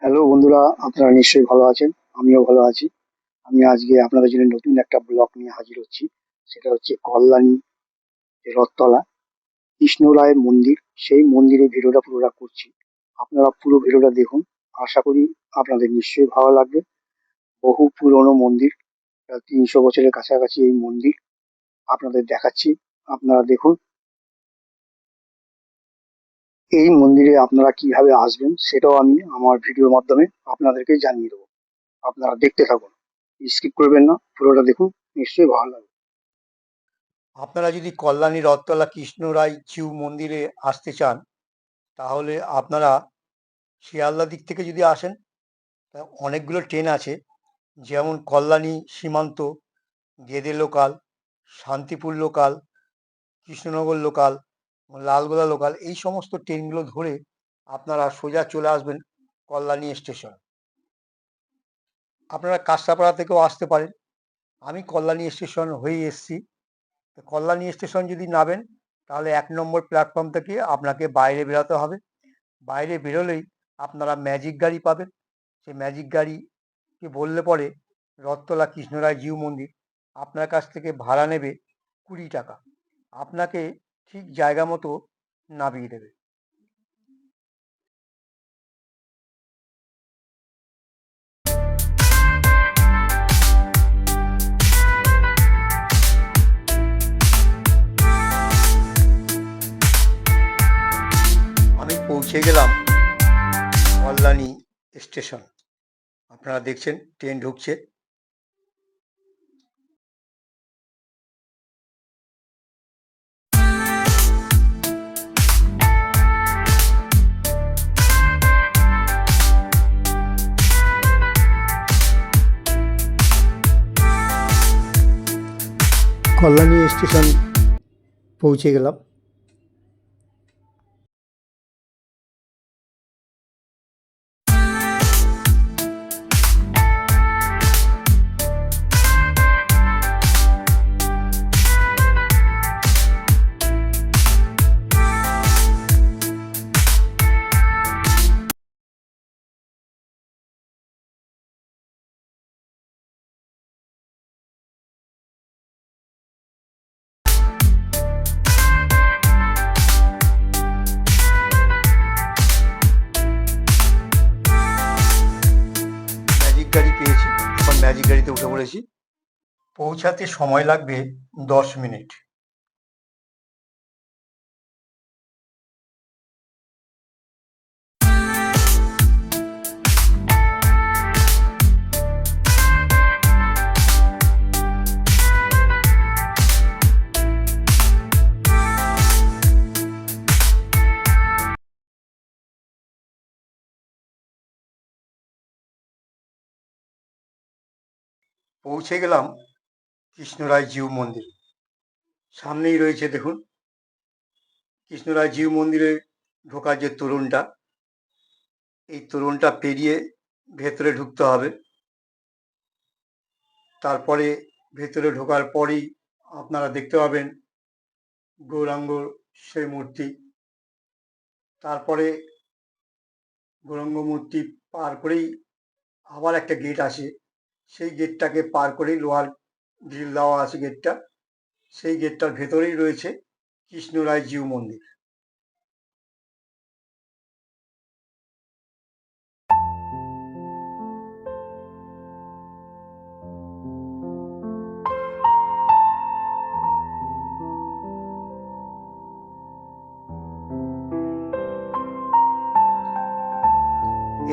Hello বন্ধুরা, আপনারা নিশ্চয়ই ভালো আছেন। আমিও ভালো আছি। আমি আজকে আপনাদের জন্য নতুন একটা ব্লগ নিয়ে হাজির হচ্ছি। সেটা হচ্ছে কল্যাণী যে রথতলা কৃষ্ণরায়ের মন্দির, সেই মন্দিরের ভিডিওটা পুরোটা করছি। আপনারা পুরো ভিডিওটা দেখুন। আশা করি আপনাদের নিশ্চয়ই ভালো লাগবে। বহু পুরনো মন্দির, প্রায় 300 বছরের কাছাকাছি এই মন্দির আপনাদের দেখাচ্ছি। আপনারা দেখুন। এই মন্দিরে আপনারা কিভাবে আসবেন সেটাও আমি আমার ভিডিওর মাধ্যমে আপনাদেরকে জানিয়ে দেবো। আপনারা দেখতে থাকুন, স্কিপ করবেন না, পুরোটা দেখুন, নিশ্চয়ই ভালো লাগবে। আপনারা যদি কল্যাণী রথতলা কৃষ্ণরায় জিউ মন্দিরে আসতে চান, তাহলে আপনারা শিয়ালদা দিক থেকে যদি আসেন, তা অনেকগুলো ট্রেন আছে। যেমন কল্যাণী সীমান্ত, Gede local, Shantipur local, Krishnanagar local, Lalgola local, এই সমস্ত ট্রেনগুলো ধরে আপনারা সোজা চলে আসবেন কল্যাণী স্টেশন। আপনারা কাঁচরাপাড়া থেকেও আসতে পারেন। আমি কল্যাণী স্টেশন হয়ে এসেছি। কল্যাণী স্টেশন যদি নামেন, তাহলে 1 নম্বর প্ল্যাটফর্ম থেকে আপনাকে বাইরে বেরোতে হবে। বাইরে বেরোলেই আপনারা ম্যাজিক গাড়ি পাবেন। সেই ম্যাজিক গাড়িকে বললে পরে রথতলা কৃষ্ণরায় জিউ মন্দির আপনার কাছ থেকে ভাড়া নেবে 20 টাকা। আপনাকে ঠিক জায়গা মতো নামিয়ে দেবে। আমি পৌঁছে গেলাম কল্যাণী স্টেশন। আপনারা দেখছেন ট্রেন ঢুকছে। কল্যাণী স্টেশন পৌঁছে গেলাম। ম্যাজিক গাড়ি পেয়েছি, এখন ম্যাজিক গাড়িতে উঠে পড়েছি। পৌঁছাতে সময় লাগবে 10 মিনিট। পৌঁছে গেলাম কৃষ্ণরায় জিউ মন্দির। সামনেই রয়েছে দেখুন কৃষ্ণরায় জিউ মন্দিরে ঢোকার যে তোরণটা, এই তোরণটা পেরিয়ে ভেতরে ঢুকতে হবে। তারপরে ভেতরে ঢোকার পরেই আপনারা দেখতে পাবেন গৌরাঙ্গর সেই মূর্তি। তারপরে গৌরাঙ্গ মূর্তি পার করেই আবার একটা গেট আছে। সেই গেটটাকে পার করেই লোহার গ্রিল দেওয়া আছে গেটটা। সেই গেটটার ভেতরেই রয়েছে কৃষ্ণরায় জিউ মন্দির।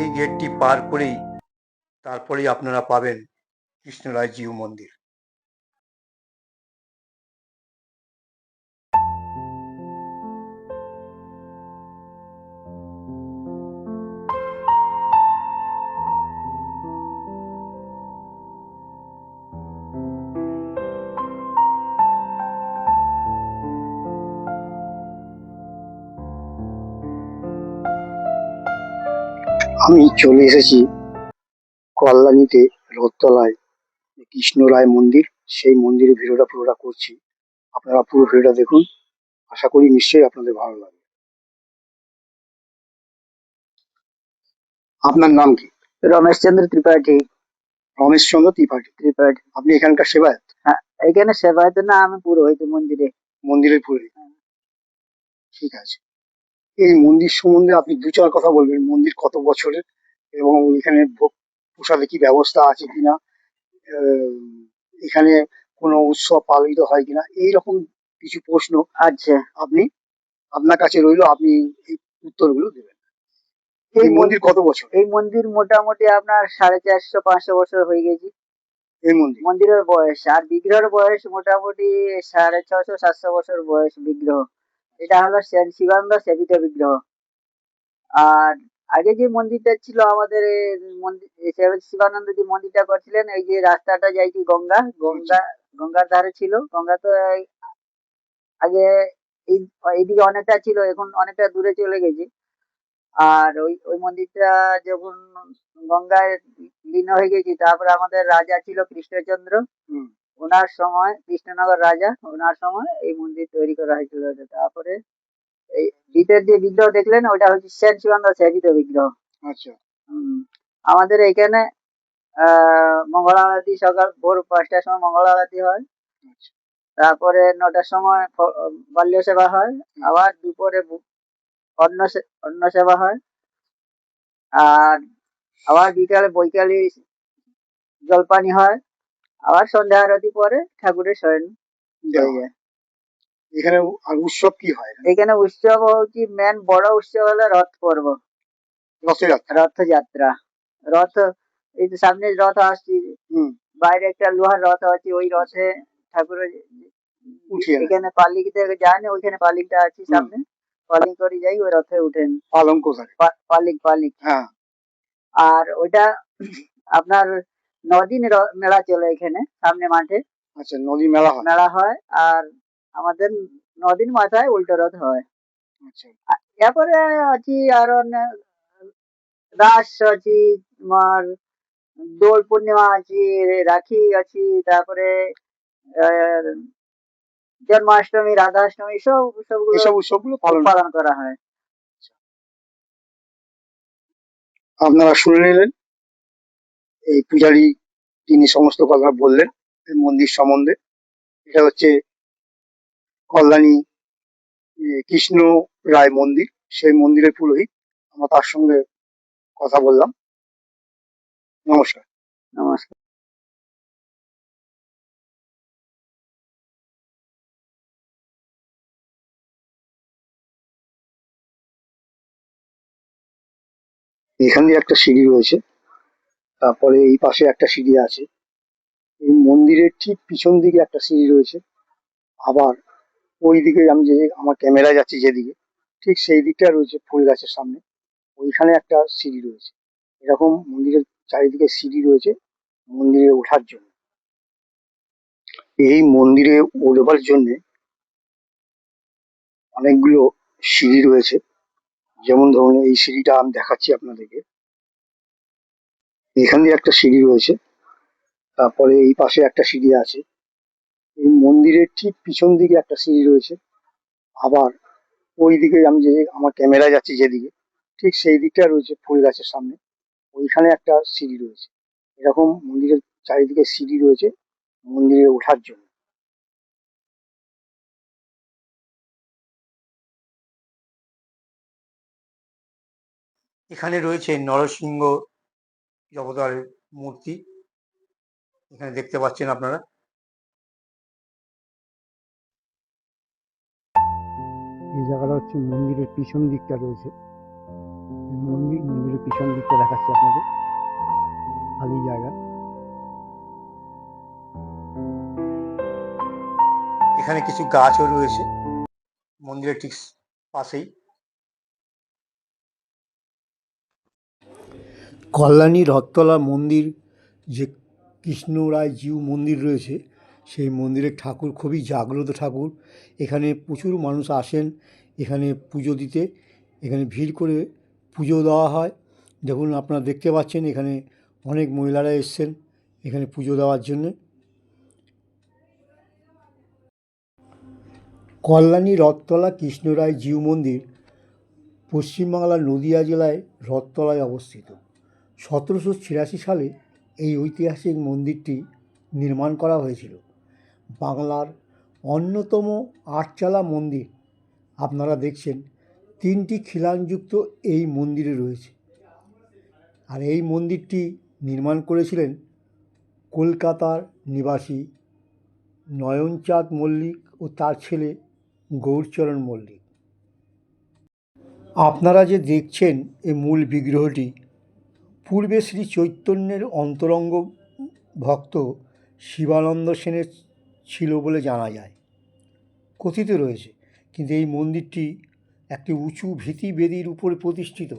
এই গেটটি পার করেই তারপরেই আপনারা পাবেন কৃষ্ণরায় জিউ মন্দির। আমি চলে এসেছি কল্যাণীতে রথতলায় কৃষ্ণরায় মন্দির, সেই মন্দিরের ভিডিওটা পুরোটা করছি। আপনারা পুরো ভিডিওটা দেখুন। আশা করি নিশ্চয়ই আপনাদের ভালো লাগবে। আপনার নাম কি? রমেশচন্দ্র ত্রিপাঠী। রমেশচন্দ্র ত্রিপাঠী। আপনি এখানকার সেবায়ত? হ্যাঁ, এখানে সেবায়ত না, আমি পুরোহিত মন্দিরের পুরোহিত। ঠিক আছে। এই মন্দির সম্বন্ধে আপনি দু চার কথা বলবেন। মন্দির কত বছরের এবং এখানে ভোগ প্রসাদে কি ব্যবস্থা আছে কিনা, আহ, এখানে কোনো উৎসব পালিত হয় কিনা, এইরকম কিছু প্রশ্ন আচ্ছা, আপনি আপনার কাছে রইলো, আপনি এই উত্তরগুলো দেবেন। এই মন্দির কত বছর? এই মন্দির মোটামুটি আপনার 450-500 বছর হয়ে গেছে এই মন্দিরের বয়স। আর বিগ্রহের বয়স মোটামুটি 650-700 বছর বয়স বিগ্রহ। এটা হলো সেন্ট শিবানন্দ সেবিত বিগ্রহ। আর আগে যে মন্দিরটা ছিল আমাদের, মন্দির শিবানন্দ যে মন্দিরটা করছিলেন, এই যে রাস্তাটা যায় কি গঙ্গার ধারে ছিল। গঙ্গা তো আগে এই এইদিকে অনেকটা ছিল, এখন অনেকটা দূরে চলে গেছে। আর ওই ওই মন্দিরটা যখন গঙ্গায় লীন হয়ে গেছে, তারপরে আমাদের রাজা ছিল কৃষ্ণচন্দ্র, ওনার সময়, কৃষ্ণনগর রাজা, ওনার সময় এই মন্দির তৈরি করা হয়েছিল। তারপরে এই ভিতর যে বিগ্রহ দেখলেন, ওটা হচ্ছে সেন্ট শিবানন্দ সেবিত বিগ্রহ। আচ্ছা। আমাদের এখানে মঙ্গল আরতি সকাল ভোর 5টার সময় মঙ্গল আরতি হয়। তারপরে 9টার সময় বাল্য সেবা হয়। আবার দুপুরে অন্ন সেবা হয়। আর আবার বিকালে বৈকালী জলপানি হয়। আবার সন্ধ্যা আরতি পরে ঠাকুরের শয়ন হয়ে যায়। এখানে আর উৎসব কি হয়? এখানে উৎসব হচ্ছে, মেন বড় উৎসব হলো রথ পর্ব, রথযাত্রা। রথ, এই যে সামনে রথ আসছে, বাইরে একটা লোহার রথ আছে, ওই রথে ঠাকুরের এখানে পালিকিতে যায় না, ওইখানে পালিকটা আছে সামনে, পালিক করে যাই, ওই রথে উঠেন। পালিক। হ্যাঁ। আর ওইটা আপনার 9 দিন মেলা চলে এখানে সামনে মাঠে। আচ্ছা, 9 দিন মেলা হয়। আর আমাদের 9 দিন মাথায় উল্টো রথ হয়। আচ্ছা। এরপরে আছি আরো রাস আছি, তোমার দোল পূর্ণিমা আছে, রাখি আছি, তারপরে জন্মাষ্টমী, রাধাষ্টমী, সব উৎসবগুলো পালন করা হয়। আপনারা শুনে নিলেন, এই পূজারী তিনি সমস্ত কথা বললেন এই মন্দির সম্বন্ধে। এটা হচ্ছে কল্যাণী কৃষ্ণ রায় মন্দির, সেই মন্দিরের পুরোহিত। আমরা তার সঙ্গে কথা বললাম। নমস্কার। নমস্কার। এখান দিয়ে একটা সিঁড়ি রয়েছে, তারপরে এই পাশে একটা সিঁড়ি আছে। এই মন্দিরের ঠিক পিছন দিকে একটা সিঁড়ি রয়েছে। আবার ওই দিকে আমি যে আমার ক্যামেরা যাচ্ছে যেদিকে, ঠিক সেই দিকটা রয়েছে ফুল গাছের সামনে, ওইখানে একটা সিঁড়ি রয়েছে। এরকম মন্দিরের চারিদিকে সিঁড়ি রয়েছে মন্দিরে ওঠার জন্য। এই মন্দিরে উঠবার জন্যে অনেকগুলো সিঁড়ি রয়েছে। যেমন ধরুন এই সিঁড়িটা আমি দেখাচ্ছি আপনাদেরকে। এখান দিয়ে একটা সিঁড়ি রয়েছে, তারপরে এই পাশে একটা সিঁড়ি আছে। এই মন্দিরের ঠিক পিছন দিকে একটা সিঁড়ি রয়েছে। আবার ওই দিকে আমি যে আমার ক্যামেরা যাচ্ছে যেদিকে, ঠিক সেই দিকটা রয়েছে ফুল গাছের সামনে, ওইখানে একটা সিঁড়ি রয়েছে। এরকম মন্দিরের চারিদিকে সিঁড়ি রয়েছে মন্দিরে ওঠার জন্য। এখানে রয়েছে নরসিংহ অবতারের মূর্তি, এখানে দেখতে পাচ্ছেন আপনারা। এই জায়গাটা হচ্ছে মন্দিরের পিছন দিকটা রয়েছে। মন্দিরের পিছন দিকটা দেখাচ্ছি আপনাদের, খালি জায়গা। এখানে কিছু গাছও রয়েছে মন্দিরের ঠিক পাশেই। কল্যাণী রথতলা মন্দির, যে কৃষ্ণরায় জিউ মন্দির রয়েছে, সেই মন্দিরের ঠাকুর খুবই জাগ্রত ঠাকুর। এখানে প্রচুর মানুষ আসেন এখানে পুজো দিতে। এখানে ভিড় করে পুজো দেওয়া হয়। দেখুন, আপনারা দেখতে পাচ্ছেন এখানে অনেক মহিলারা এসছেন এখানে পুজো দেওয়ার জন্যে। কল্যাণী রথতলা কৃষ্ণরায় জিউ মন্দির পশ্চিমবাংলার নদিয়া জেলায় রথতলায় অবস্থিত। 1786 সালে এই ঐতিহাসিক মন্দিরটি নির্মাণ করা হয়েছিল। বাংলার অন্যতম আটচালা মন্দির। আপনারা দেখছেন 3টি খিলানযুক্ত এই মন্দিরে রয়েছে। আর এই মন্দিরটি নির্মাণ করেছিলেন কলকাতার নিবাসী নয়নচাঁদ মল্লিক ও তার ছেলে গৌরচরণ মল্লিক। আপনারা যে দেখছেন এই মূল বিগ্রহটি পূর্বে শ্রী চৈতন্যের অন্তরঙ্গ ভক্ত শিবানন্দ সেনের ছিল বলে জানা যায়, কথিত রয়েছে। কিন্তু এই মন্দিরটি একটি উঁচু ভিত্তিবেদির উপরে প্রতিষ্ঠিত।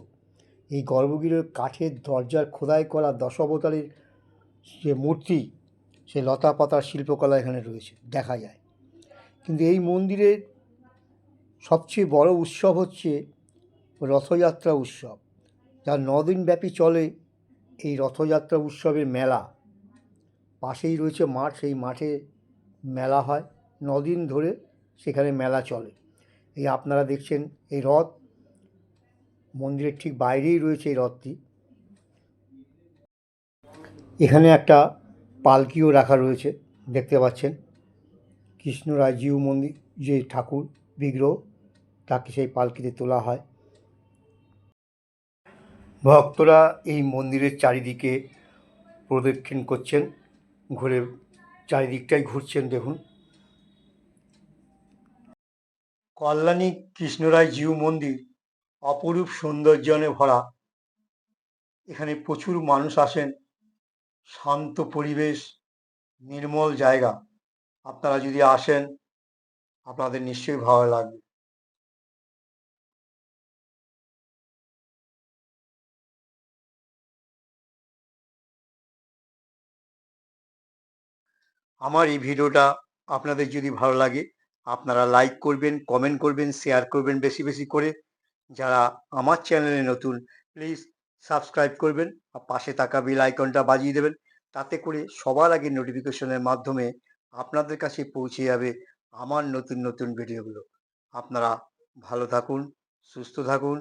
এই গর্ভগৃহের কাঠের দরজার খোদাই করা দশাবতারের যে মূর্তি, সে লতা পাতার শিল্পকলা এখানে রয়েছে, দেখা যায়। কিন্তু এই মন্দিরের সবচেয়ে বড় উৎসব হচ্ছে রথযাত্রা উৎসব, যা 9 দিন ব্যাপী চলে। এই রথযাত্রা উৎসবের মেলা পাশেই রয়েছে মাঠ, সেই মাঠে মেলা হয় 9 দিন ধরে, সেখানে মেলা চলে। এই আপনারা দেখছেন এই রথ, মন্দিরের ঠিক বাইরেই রয়েছে এই রথটি। এখানে একটা পালকিও রাখা রয়েছে, দেখতে পাচ্ছেন। কৃষ্ণরায় জিউ মন্দির যে ঠাকুর বিগ্রহ, তাকে সেই পালকিতে তোলা হয়। ভক্তরা এই মন্দিরের চারিদিকে প্রদক্ষিণ করছেন, ঘুরে চারিদিকটাই ঘুরছেন। দেখুন, কল্যাণী কৃষ্ণরায় জিউ মন্দির অপরূপ সৌন্দর্যে ভরা। এখানে প্রচুর মানুষ আসেন, শান্ত পরিবেশ, নির্মল জায়গা। আপনারা যদি আসেন, আপনাদের নিশ্চয়ই ভালো লাগবে। আমার এই ভিডিওটা আপনাদের যদি ভালো লাগে, আপনারা লাইক করবেন, কমেন্ট করবেন, শেয়ার করবেন বেশি বেশি করে। যারা আমার চ্যানেলে নতুন, প্লিজ সাবস্ক্রাইব করবেন আর পাশে থাকা বেল আইকনটা বাজিয়ে দেবেন। তাতে করে সবার আগে নোটিফিকেশনের মাধ্যমে আপনাদের কাছে পৌঁছে যাবে আমার নতুন নতুন ভিডিওগুলো। আপনারা ভালো থাকুন, সুস্থ থাকুন।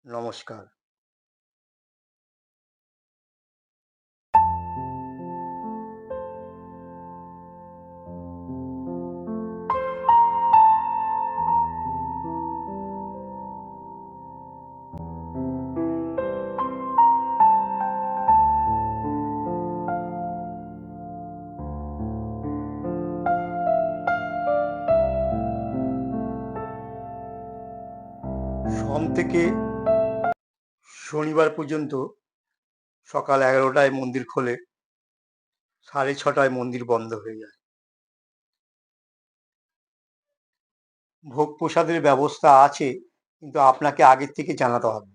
নমস্কার। সোম থেকে শনিবার পর্যন্ত সকাল 11টায় মন্দির খোলে, 6:30টায় মন্দির বন্ধ হয়ে যায়। ভোগ প্রসাদের ব্যবস্থা আছে, কিন্তু আপনাকে আগের থেকে জানাতে হবে।